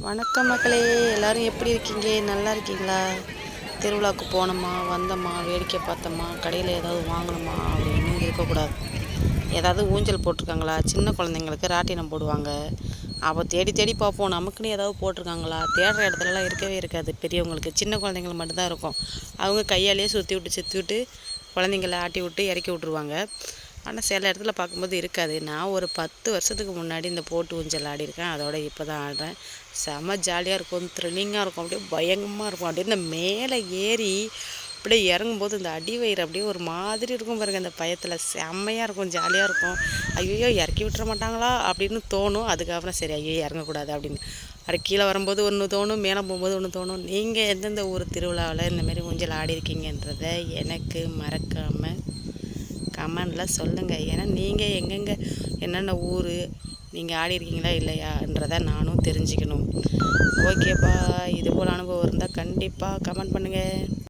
வணக்கம் மக்களே, எல்லாரும் எப்படி இருக்கீங்க? நல்லா இருக்கீங்களா? திருவிழாவுக்கு போனோமா, வந்தோமா, வேடிக்கை பார்த்தோமா, கடையில் ஏதாவது வாங்கணுமா அப்படின்னு இருக்கக்கூடாது. ஏதாவது ஊஞ்சல் போட்டிருக்காங்களா? சின்ன குழந்தைங்களுக்கு ராட்டினம் போடுவாங்க. அப்போ தேடி தேடி பார்ப்போம், நமக்குன்னு ஏதாவது போட்டிருக்காங்களா? தேடுற இடத்துலலாம் இருக்கவே இருக்காது. பெரியவங்களுக்கு சின்ன குழந்தைங்களுக்கு மட்டும்தான் இருக்கும். அவங்க கையாலேயே சுற்றி விட்டு குழந்தைங்கள ஆட்டி விட்டு இறக்கி விட்ருவாங்க. ஆனால் சில இடத்துல பார்க்கும்போது இருக்காது. நான் ஒரு 10 வருஷத்துக்கு முன்னாடி இந்த போட்டு ஊஞ்சல் ஆடியிருக்கேன். அதோட இப்போ தான் ஆடுறேன். செம்ம ஜாலியாக இருக்கும், த்ரில்லிங்காக இருக்கும், அப்படியே பயங்கரமாக இருக்கும். அப்படியே இந்த மேலே ஏறி அப்படியே இறங்கும்போது இந்த அடி வயிறு அப்படியே ஒரு மாதிரி இருக்கும் பாருங்கள். அந்த பயத்தில் செம்மையாக இருக்கும், ஜாலியாக இருக்கும். ஐயோ இறக்கி விட்டுற மாட்டாங்களா அப்படின்னு தோணும். அதுக்கப்புறம் சரி ஐயோ இறங்கக்கூடாது அப்படின்னு அப்படி கீழே வரும்போது ஒன்று தோணும், மேலே போகும்போது ஒன்று தோணும். நீங்கள் எந்தெந்த ஊர் திருவிழாவில் இந்தமாரி ஊஞ்சல் ஆடிருக்கீங்கன்றதை எனக்கு மறக்காமல் கமெண்டில் சொல்லுங்கள். ஏன்னா நீங்கள் எங்கெங்கே என்னென்ன ஊர் நீங்கள் ஆடிருக்கீங்களா இல்லையான்றதை நானும் தெரிஞ்சுக்கணும். ஓகேப்பா, இது போல் அனுபவம் இருந்தால் கண்டிப்பாக கமெண்ட் பண்ணுங்கள்.